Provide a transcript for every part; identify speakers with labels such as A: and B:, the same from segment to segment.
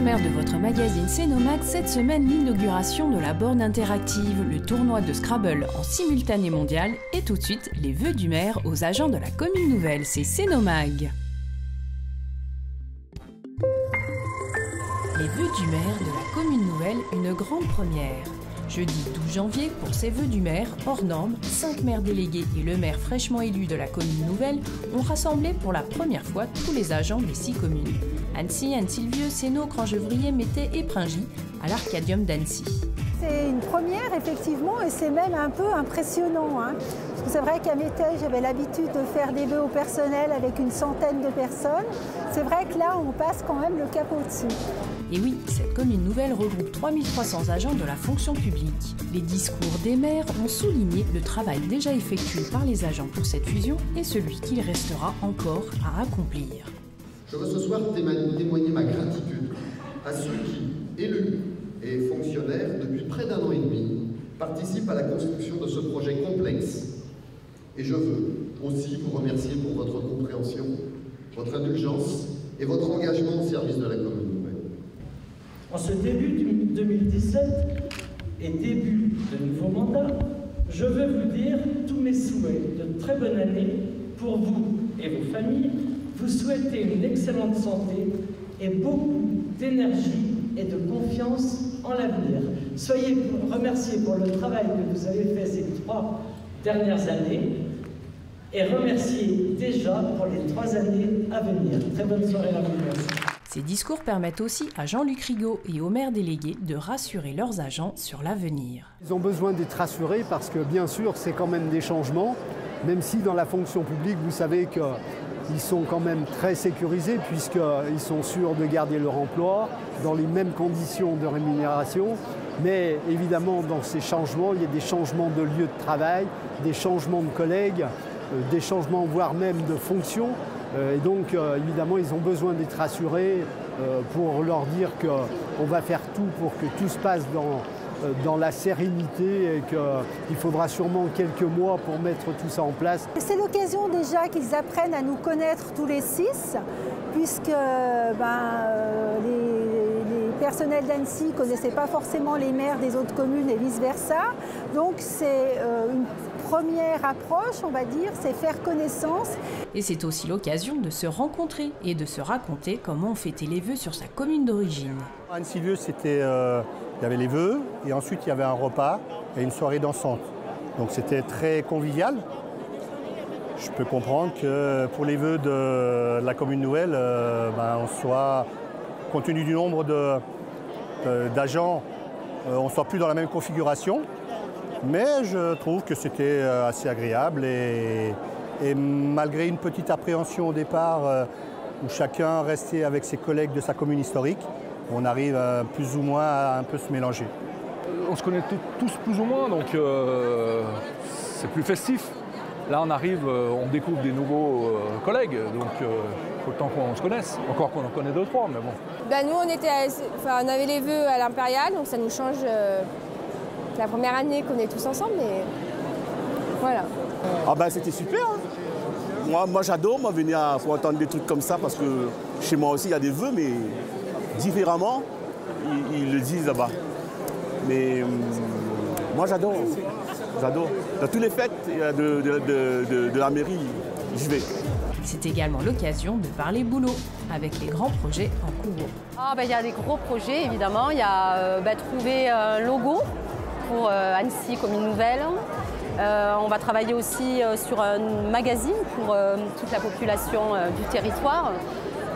A: sommaire de votre magazine Cénomag, cette semaine, l'inauguration de la borne interactive, le tournoi de Scrabble en simultané mondial et tout de suite, les vœux du maire aux agents de la commune nouvelle. C'est Cénomag. Les vœux du maire de la commune nouvelle, une grande première. Jeudi 12 janvier, pour ces vœux du maire, hors normes, 5 maires délégués et le maire fraîchement élu de la commune nouvelle ont rassemblé pour la première fois tous les agents des 6 communes. Annecy, Anne-Sylvieux, Sénaux, Crangevrier, Mété et Pringy, à l'Arcadium d'Annecy.
B: C'est une première, effectivement, et c'est même un peu impressionnant. Parce que c'est vrai qu'à Mété, j'avais l'habitude de faire des vœux au personnel avec une centaine de personnes. C'est vrai que là, on passe quand même le cap au-dessus.
A: Et oui, cette commune nouvelle regroupe 3300 agents de la fonction publique. Les discours des maires ont souligné le travail déjà effectué par les agents pour cette fusion et celui qu'il restera encore à accomplir.
C: Je veux ce soir témoigner ma gratitude à ceux qui, élus et fonctionnaires, depuis près d'1 an et demi, participent à la construction de ce projet complexe. Et je veux aussi vous remercier pour votre compréhension, votre indulgence et votre engagement au service de la commune nouvelle.
D: En ce début 2017 et début de nouveau mandat, je veux vous dire tous mes souhaits de très bonne année pour vous et vos familles. Vous souhaitez une excellente santé et beaucoup d'énergie et de confiance en l'avenir. Soyez remerciés pour le travail que vous avez fait ces 3 dernières années et remerciés déjà pour les 3 années à venir. Très bonne soirée à vous. Merci.
A: Ces discours permettent aussi à Jean-Luc Rigaud et aux maires délégués de rassurer leurs agents sur l'avenir.
E: Ils ont besoin d'être rassurés parce que bien sûr c'est quand même des changements, même si dans la fonction publique vous savez qu'ils sont quand même très sécurisés puisqu'ils sont sûrs de garder leur emploi dans les mêmes conditions de rémunération. Mais évidemment dans ces changements, il y a des changements de lieu de travail, des changements de collègues, des changements voire même de fonctions. Et donc, évidemment, ils ont besoin d'être rassurés pour leur dire qu'on va faire tout pour que tout se passe dans la sérénité et qu'il faudra sûrement quelques mois pour mettre tout ça en place.
B: C'est l'occasion déjà qu'ils apprennent à nous connaître tous les 6, puisque les personnels d'Annecy ne connaissaient pas forcément les maires des autres communes et vice-versa. Donc, c'est une première approche, on va dire, c'est faire connaissance.
A: Et c'est aussi l'occasion de se rencontrer et de se raconter comment on fêtait les vœux sur sa commune d'origine.
F: À Annecy-Lieu, il y avait les vœux et ensuite il y avait un repas et une soirée dansante. Donc c'était très convivial. Je peux comprendre que pour les vœux de la commune nouvelle, on soit, compte tenu du nombre d'agents, on ne soit plus dans la même configuration. Mais je trouve que c'était assez agréable et malgré une petite appréhension au départ où chacun restait avec ses collègues de sa commune historique, on arrive plus ou moins à un peu se mélanger.
G: On se connaît tous plus ou moins, donc c'est plus festif. Là on arrive, on découvre des nouveaux collègues, donc il faut le temps qu'on se connaisse, encore qu'on en connaît 2-3, mais bon.
H: Nous on avait les vœux à l'Impérial, donc ça nous change. C'est la première année qu'on est tous ensemble, mais voilà.
I: C'était super. Moi j'adore venir pour entendre des trucs comme ça parce que chez moi aussi il y a des vœux, mais différemment, ils le disent là-bas. Mais moi j'adore. Dans toutes les fêtes de la mairie, j'y vais.
A: C'est également l'occasion de parler boulot avec les grands projets en cours.
J: Il y a des gros projets évidemment. Il y a trouver un logo pour Annecy Commune Nouvelle. On va travailler aussi sur un magazine pour toute la population du territoire.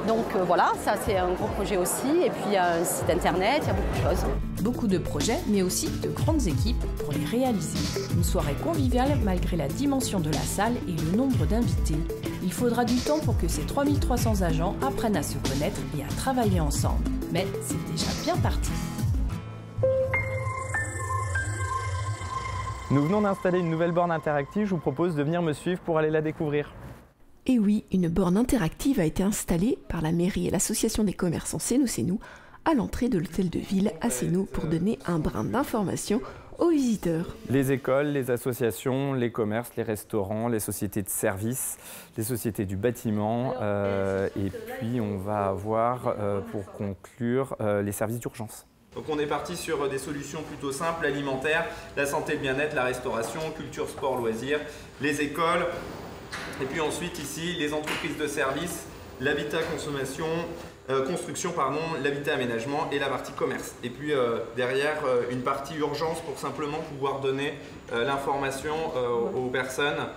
J: Donc voilà, ça c'est un gros projet aussi. Et puis il y a un site internet, il y a beaucoup de choses.
A: Beaucoup de projets, mais aussi de grandes équipes pour les réaliser. Une soirée conviviale malgré la dimension de la salle et le nombre d'invités. Il faudra du temps pour que ces 3300 agents apprennent à se connaître et à travailler ensemble. Mais c'est déjà bien parti.
K: Nous venons d'installer une nouvelle borne interactive, je vous propose de venir me suivre pour aller la découvrir.
L: Et oui, une borne interactive a été installée par la mairie et l'association des commerçants C'est nous à l'entrée de l'hôtel de ville à Sénou pour donner un brin d'information aux visiteurs.
K: Les écoles, les associations, les commerces, les restaurants, les sociétés de services, les sociétés du bâtiment et puis on va avoir pour conclure les services d'urgence.
M: Donc on est parti sur des solutions plutôt simples, l'alimentaire, la santé, le bien-être, la restauration, culture, sport, loisirs, les écoles, et puis ensuite ici les entreprises de services, l'habitat consommation, construction, pardon, l'habitat aménagement et la partie commerce. Et puis derrière une partie urgence pour simplement pouvoir donner l'information aux personnes.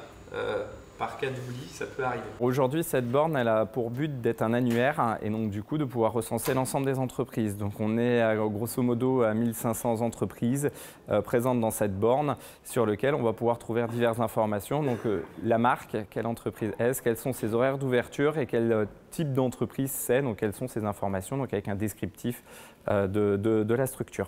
M: Par cas d'oubli, ça peut arriver.
K: Aujourd'hui, cette borne, elle a pour but d'être un annuaire et donc du coup de pouvoir recenser l'ensemble des entreprises. Donc on est grosso modo à 1500 entreprises présentes dans cette borne sur lequel on va pouvoir trouver diverses informations. Donc la marque, quelle entreprise est-ce, quels sont ses horaires d'ouverture et quel type d'entreprise c'est, donc quelles sont ces informations, donc avec un descriptif de la structure.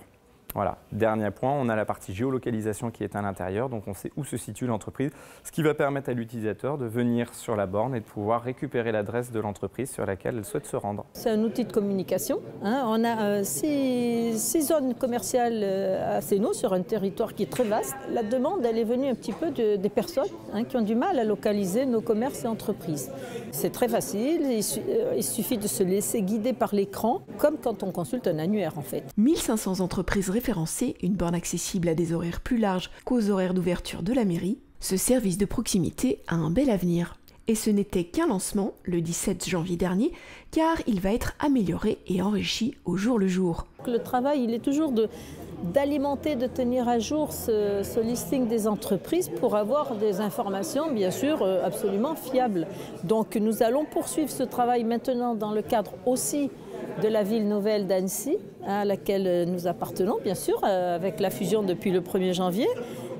K: Voilà. Dernier point, on a la partie géolocalisation qui est à l'intérieur, donc on sait où se situe l'entreprise, ce qui va permettre à l'utilisateur de venir sur la borne et de pouvoir récupérer l'adresse de l'entreprise sur laquelle elle souhaite se rendre.
N: C'est un outil de communication. On a 6 zones commerciales à Sénaux sur un territoire qui est très vaste. La demande, elle est venue un petit peu des personnes qui ont du mal à localiser nos commerces et entreprises. C'est très facile, il suffit de se laisser guider par l'écran, comme quand on consulte un annuaire en fait.
L: 1500 entreprises référencées, une borne accessible à des horaires plus larges qu'aux horaires d'ouverture de la mairie. Ce service de proximité a un bel avenir. Et ce n'était qu'un lancement le 17 janvier dernier, car il va être amélioré et enrichi au jour le jour.
N: Le travail, il est toujours d'alimenter, de tenir à jour ce listing des entreprises pour avoir des informations, bien sûr, absolument fiables. Donc nous allons poursuivre ce travail maintenant dans le cadre aussi de la ville nouvelle d'Annecy, à laquelle nous appartenons, bien sûr, avec la fusion depuis le 1er janvier.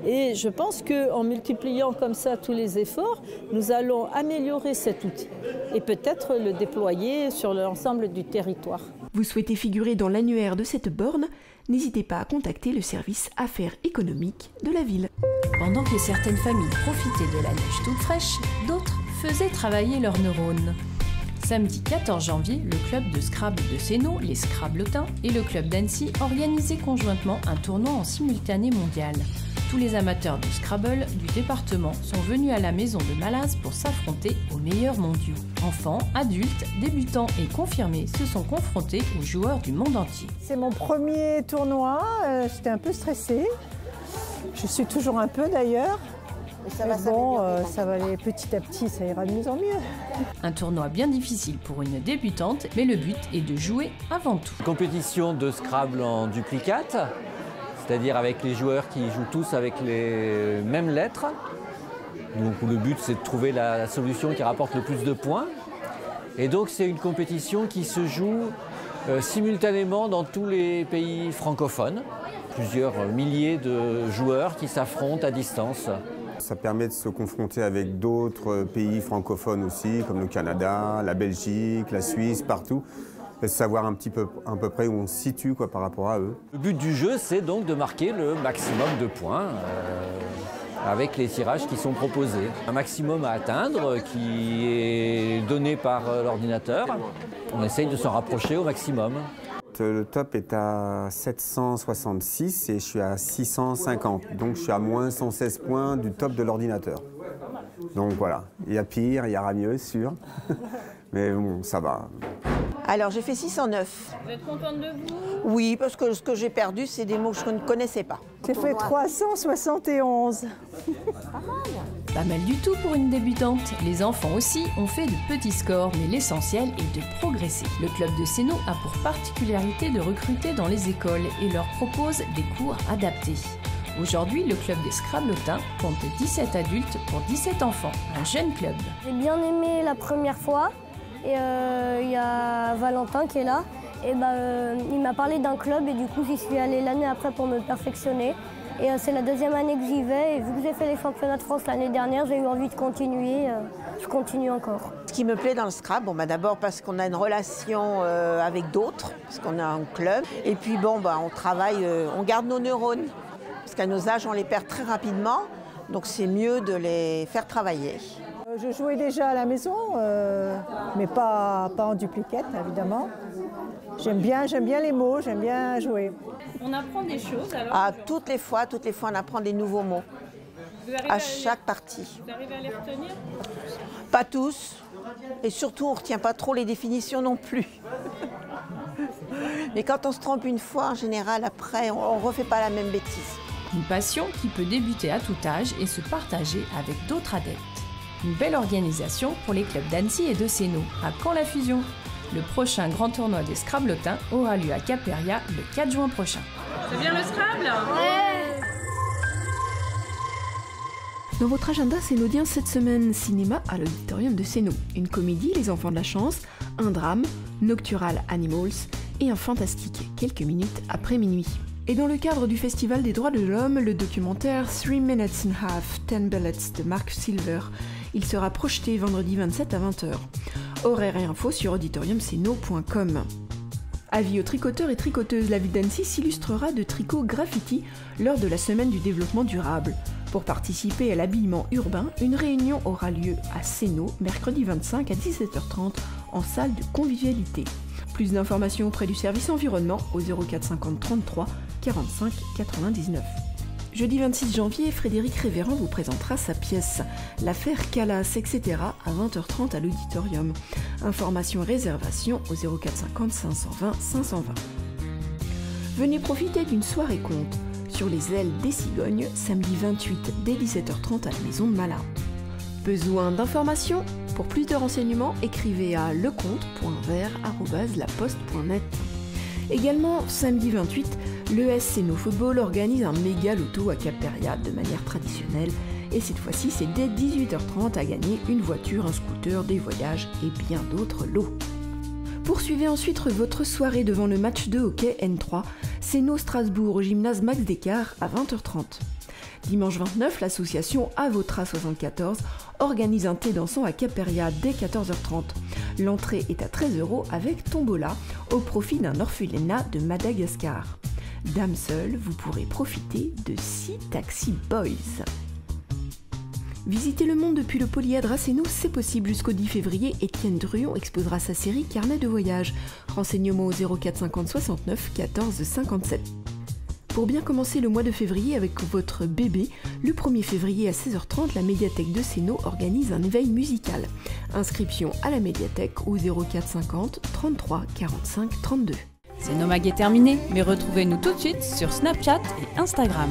N: Et je pense qu'en multipliant comme ça tous les efforts, nous allons améliorer cet outil et peut-être le déployer sur l'ensemble du territoire.
L: Vous souhaitez figurer dans l'annuaire de cette borne? N'hésitez pas à contacter le service affaires économiques de la ville.
A: Pendant que certaines familles profitaient de la neige toute fraîche, d'autres faisaient travailler leurs neurones. Samedi 14 janvier, le club de Scrabble de Sénaux, les Scrablotins, et le club d'Annecy organisaient conjointement un tournoi en simultané mondial. Tous les amateurs de Scrabble du département sont venus à la maison de Malaz pour s'affronter aux meilleurs mondiaux. Enfants, adultes, débutants et confirmés se sont confrontés aux joueurs du monde entier.
B: C'est mon premier tournoi, j'étais un peu stressée. Je suis toujours un peu d'ailleurs. Ça va aller petit à petit, ça ira de mieux en mieux.
A: Un tournoi bien difficile pour une débutante, mais le but est de jouer avant tout.
O: Compétition de Scrabble en duplicate, c'est-à-dire avec les joueurs qui jouent tous avec les mêmes lettres. Donc le but c'est de trouver la solution qui rapporte le plus de points. Et donc c'est une compétition qui se joue simultanément dans tous les pays francophones. Plusieurs milliers de joueurs qui s'affrontent à distance.
P: Ça permet de se confronter avec d'autres pays francophones aussi, comme le Canada, la Belgique, la Suisse, partout. Et savoir un peu près où on se situe par rapport à eux.
O: Le but du jeu, c'est donc de marquer le maximum de points avec les tirages qui sont proposés. Un maximum à atteindre qui est donné par l'ordinateur. On essaye de s'en rapprocher au maximum.
P: Le top est à 766 et je suis à 650. Donc je suis à moins 116 points du top de l'ordinateur. Donc voilà, il y a pire, il y aura mieux, sûr. Mais bon, ça va.
Q: Alors j'ai fait 609.
H: Vous êtes contente de vous?
Q: Oui, parce que ce que j'ai perdu, c'est des mots que je ne connaissais pas.
B: J'ai fait 371.
A: Pas mal du tout pour une débutante. Les enfants aussi ont fait de petits scores, mais l'essentiel est de progresser. Le club de Sénaux a pour particularité de recruter dans les écoles et leur propose des cours adaptés. Aujourd'hui, le club des Scrablotins compte 17 adultes pour 17 enfants, un jeune club.
R: J'ai bien aimé la première fois et il y a Valentin qui est là. Et il m'a parlé d'un club et du coup j'y suis allée l'année après pour me perfectionner. Et c'est la deuxième année que j'y vais et vu que j'ai fait les championnats de France l'année dernière, j'ai eu envie de continuer. Je continue encore.
Q: Ce qui me plaît dans le Scrabble, d'abord parce qu'on a une relation avec d'autres, parce qu'on a un club. Et puis on travaille, on garde nos neurones. Parce qu'à nos âges, on les perd très rapidement, donc c'est mieux de les faire travailler.
B: Je jouais déjà à la maison, mais pas en duplicate, évidemment. J'aime bien les mots, j'aime bien jouer.
S: On apprend des choses alors?
Q: Ah, toutes les fois, on apprend des nouveaux mots. À chaque partie.
S: Vous arrivez à les retenir?
Q: Pas tous. Et surtout, on ne retient pas trop les définitions non plus. Mais quand on se trompe une fois, en général, après, on ne refait pas la même bêtise.
A: Une passion qui peut débuter à tout âge et se partager avec d'autres adeptes. Une belle organisation pour les clubs d'Annecy et de Sénaux. À quand la fusion? Le prochain grand tournoi des Scrabblotins aura lieu à Caperia le 4 juin prochain.
S: C'est bien le Scrabble? Ouais.
L: Dans votre agenda sénodien cette semaine, cinéma à l'auditorium de Sénaux. Une comédie, Les Enfants de la Chance, un drame, Nocturnal Animals et un fantastique, quelques minutes après minuit. Et dans le cadre du Festival des droits de l'homme, le documentaire 3 Minutes and a Half, 10 Bullets de Mark Silver. Il sera projeté vendredi 27 à 20h. Horaires et infos sur auditoriumceno.com. Avis aux tricoteurs et tricoteuses, la ville d'Annecy s'illustrera de tricots graffiti lors de la semaine du développement durable. Pour participer à l'habillement urbain, une réunion aura lieu à Sénaux, mercredi 25 à 17h30, en salle de convivialité. Plus d'informations auprès du service environnement au 04 50 33 45 99. Jeudi 26 janvier, Frédéric Révérend vous présentera sa pièce « L'affaire Calas, etc. » à 20h30 à l'auditorium. Informations et réservations au 04 50 520 520. Venez profiter d'une soirée conte sur les ailes des cigognes, samedi 28 dès 17h30 à la Maison de Malin. Besoin d'informations? Pour plus de renseignements, écrivez à leconte.vert@laposte.net. Également, samedi 28, l'ES Sénaux Football organise un méga loto à Caperia de manière traditionnelle. Et cette fois-ci, c'est dès 18h30 à gagner une voiture, un scooter, des voyages et bien d'autres lots. Poursuivez ensuite votre soirée devant le match de hockey N3, Sénaux-Strasbourg au gymnase Max Descartes à 20h30. Dimanche 29, l'association Avotra 74 organise un thé dansant à Caperia dès 14h30. L'entrée est à 13 € avec tombola au profit d'un orphelinat de Madagascar. Dame seule, vous pourrez profiter de 6 Taxi Boys. Visiter le monde depuis le polyèdre à Sénaux, c'est possible jusqu'au 10 février. Étienne Druon exposera sa série Carnet de voyage. Renseignements au 04 50 69 14 57. Pour bien commencer le mois de février avec votre bébé, le 1er février à 16h30, la médiathèque de Sénaux organise un éveil musical. Inscription à la médiathèque au 04 50 33 45 32.
A: Sénaux Mag est terminé, mais retrouvez-nous tout de suite sur Snapchat et Instagram.